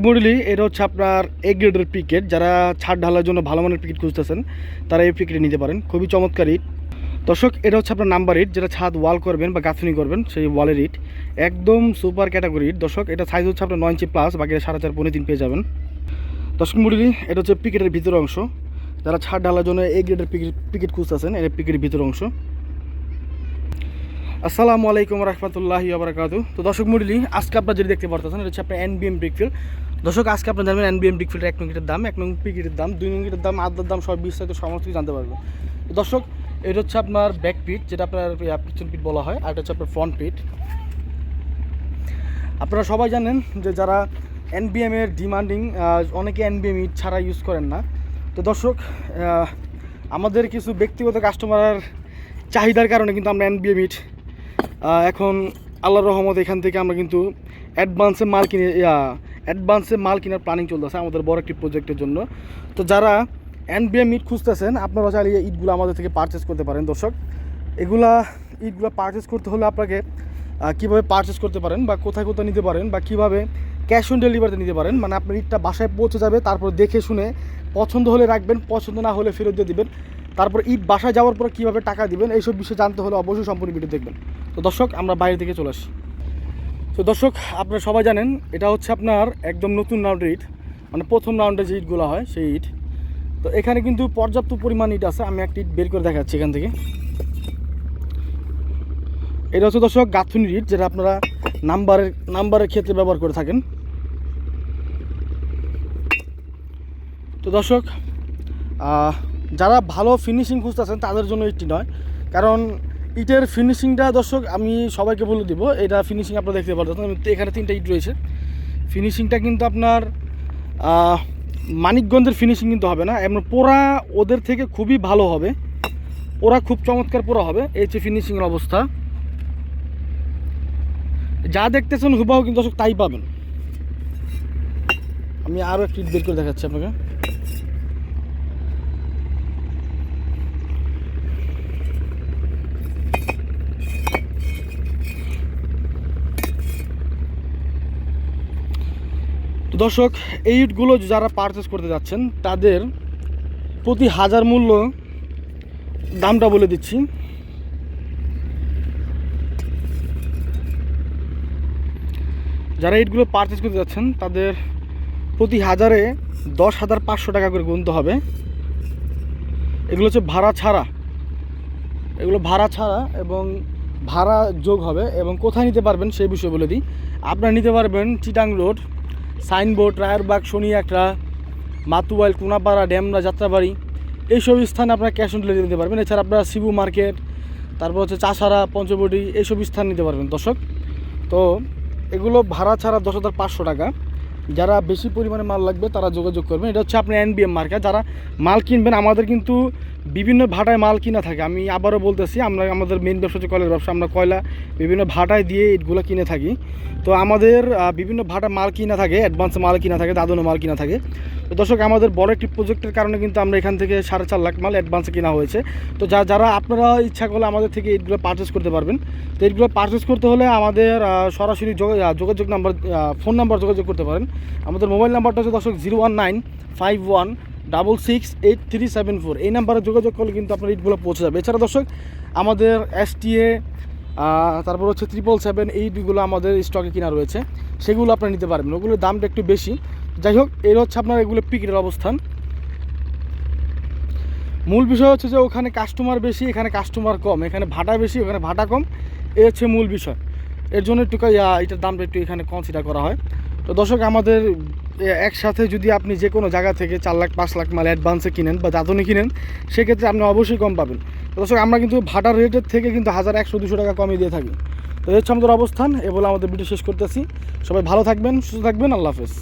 মডেলি এটা হচ্ছে আপনার এ গ্রেডের পিকেট। যারা ছাদ ঢালার জন্য ভালো মানের পিকেট খুঁজতেছেন তারা এই পিকেটে নিতে পারেন। খুবই চমৎকার ইট দর্শক। এটা হচ্ছে আপনার নাম্বার ইট, যেটা ছাদ ওয়াল করবেন বা গাঁথনি করবেন সেই ওয়ালের ইট। একদম সুপার ক্যাটাগরি ইট দর্শক। এটা সাইজ হচ্ছে আপনার 9 ইঞ্চি প্লাস, বাকি 4.5 পৌনে 3 পেয়ে যাবেন দর্শক মডেলি। এটা হচ্ছে পিকেটের ভিতর অংশ। যারা ছাদ ঢালার জন্য এ গ্রেডের পিকেট খুঁজতেছেন, এটা পিকেটের ভিতর অংশ। আসসালামু আলাইকুম রহমতুল্লাহি ওয়া বারাকাতুহু। তো দর্শক মডেলি আজকে আপনারা যেটা দেখতে পারতেছেন এটা হচ্ছে আপনার এনবিএম ব্রিকফিল্ড দর্শক। আজকে আপনারা জানবেন এনবিএম ব্রিকফিল্ডের 1 নং ইটের দাম, 1 নং পিকেটের দাম, 2 নং ইটের দাম, আদার দাম, সব বিস্তারিত সমস্ত কিছু জানতে পারবেন দর্শক। এটা হচ্ছে আপনার ব্যাক পিট, যেটা আপনার পিছন পিট বলা হয়, আর এটা হচ্ছে আপনার ফ্রন্ট পিট। আপনারা সবাই জানেন যে যারা এনবিএম এর ডিমান্ডিং, অনেকে এনবিএম ইট ছাড়া ইউজ করেন না। তো দর্শক আমাদের কিছু ব্যক্তিগত কাস্টমারের চাহিদার কারণে কিন্তু আমরা এনবিএম ইট এখন আল্লাহর রহমত এখান থেকে আমরা কিন্তু অ্যাডভান্সে মাল কেনার প্ল্যানিং চলতেছে আমাদের বড় একটি প্রজেক্টের জন্য। তো যারা এনবিএম ইট খুঁজতেছেন আপনারা চাইলে ইটগুলো আমাদের থেকে পারচেস করতে পারেন দর্শক। ইটগুলো পারচেস করতে হলে আপনাকে কীভাবে পারচেস করতে পারেন বা কোথায় কোথায় নিতে পারেন বা কীভাবে ক্যাশ অন ডেলিভারিতে নিতে পারেন, মানে আপনার ইটটা বাসায় পৌঁছে যাবে, তারপর দেখে শুনে পছন্দ হলে রাখবেন, পছন্দ না হলে ফেরত দিয়ে দেবেন, তারপর ইট বাসায় যাওয়ার পর কীভাবে টাকা দিবেন, এইসব বিষয়ে জানতে হলে অবশ্যই সম্পূর্ণ ভিডিও দেখবেন। তো দর্শক আমরা বাইরে থেকে চলে আসি। তো দর্শক আপনারা সবাই জানেন এটা হচ্ছে আপনার একদম নতুন রাউন্ডের ইট, মানে প্রথম রাউন্ডে যে ইটগুলো হয় সেই ইট। তো এখানে কিন্তু পর্যাপ্ত পরিমাণ ইট আছে। আমি একটা ইট বের করে দেখাচ্ছি এখান থেকে। এটা হচ্ছে দর্শক গাঁথুনির ইট, যেটা আপনারা নাম্বারের ক্ষেত্রে ব্যবহার করে থাকেন। তো দর্শক যারা ভালো ফিনিশিং খুঁজতেছেন তাদের জন্য ইটটি নয়, কারণ ইটের ফিনিশিংটা দর্শক আমি সবাইকে বলে দিব। এটা ফিনিশিং আপনারা দেখতে পারতেছেন, এখানে 3টা ইট রয়েছে। ফিনিশিংটা কিন্তু আপনার মানিকগঞ্জের ফিনিশিং কিন্তু হবে না, এমন পোড়া ওদের থেকে খুবই ভালো হবে, ওরা খুব চমৎকার পোড়া হবে। এই হচ্ছে ফিনিশিংয়ের অবস্থা, যা দেখতেছেন হুবাহু কিন্তু দর্শক তাই পাবেন। আমি আরও একটি ইট বের করে দেখাচ্ছি আপনাকে। তো দর্শক এই ইটগুলো যারা পারচেস করতে যাচ্ছেন তাদের প্রতি 1000 মূল্য দামটা বলে দিচ্ছি। যারা ইটগুলো পারচেস করতে যাচ্ছেন তাদের প্রতি 1000-এ 10,500 টাকা করে গুনতে হবে। এগুলো হচ্ছে ভাড়া ছাড়া, এবং ভাড়া যোগ হবে। এবং কোথায় নিতে পারবেন সেই বিষয়ে বলে দিই। আপনারা নিতে পারবেন চিটাং রোড, সাইনবোর্ড, রায়েরবাগ, শনিয়াকড়া, মাতুয়াইল, কোনাপাড়া, ড্যামরা, যাত্রাবাড়ি, এইসব স্থানে আপনারা ক্যাশ অন ডেলিভারি নিতে পারবেন। এছাড়া আপনারা শিবু মার্কেট, তারপর হচ্ছে চাষারা, পঞ্চবটি, এইসব স্থান নিতে পারবেন দর্শক। তো এগুলো ভাড়া ছাড়া 10,500 টাকা। যারা বেশি পরিমাণে মাল লাগবে তারা যোগাযোগ করবেন। এটা হচ্ছে আপনার এনবিএম মার্কা। যারা মাল কিনবেন, আমাদের কিন্তু বিভিন্ন ভাটায় মাল কিনা থাকে। আমি আবারও বলতেছি, আমরা আমাদের মেন ব্যবসা হচ্ছে কয়লার ব্যবসা। আমরা কয়লা বিভিন্ন ভাটায় দিয়ে ইটগুলো কিনে থাকি। তো আমাদের বিভিন্ন ভাটা মাল কিনা থাকে, অ্যাডভান্সে মাল কিনা থাকে, দাদনে মাল কিনা থাকে। তো দর্শক আমাদের বড় একটি প্রজেক্টের কারণে কিন্তু আমরা এখান থেকে 4.5 লাখ মাল অ্যাডভান্সে কিনা হয়েছে। তো যারা আপনারা ইচ্ছা করলে আমাদের থেকে ইটগুলো পারচেস করতে পারবেন। তো ইটগুলো পারচেস করতে হলে আমাদের সরাসরি যোগাযোগ নাম্বার, ফোন নাম্বার যোগাযোগ করতে পারেন। আমাদের মোবাইল নাম্বারটা হচ্ছে দর্শক 01951668374। এই নাম্বারে যোগাযোগ করলে কিন্তু আপনার ইটগুলো পৌঁছে যাবে। এছাড়া দর্শক আমাদের STA, তারপর হচ্ছে 777, এই ইটগুলো আমাদের স্টকে কিনা রয়েছে, সেগুলো আপনারা নিতে পারবেন। ওগুলোর দামটা একটু বেশি। যাই হোক, এর হচ্ছে আপনার এগুলো পিকেটের অবস্থান। মূল বিষয় হচ্ছে যে ওখানে কাস্টমার বেশি, এখানে কাস্টমার কম, এখানে ভাড়া বেশি, ওখানে ভাড়া কম, এই হচ্ছে মূল বিষয়। এর জন্য একটু এটার দামটা একটু এখানে কনসিডার করা হয়। তো দর্শক আমাদের একসাথে যদি আপনি যে কোনো জায়গা থেকে 4 লাখ 5 লাখ মাল অ্যাডভান্সে কিনেন বা দাদনে কিনেন, সেক্ষেত্রে আপনি অবশ্যই কম পাবেন। তো দর্শক আমরা কিন্তু ভাড়ার রেটের থেকে কিন্তু 1100-200 টাকা কমিয়ে দিয়ে থাকি। তো এই হচ্ছে আমাদের অবস্থান। এ বলে আমাদের ভিডিও শেষ করতেছি। সবাই ভালো থাকবেন, সুস্থ থাকবেন। আল্লাহ হাফেজ।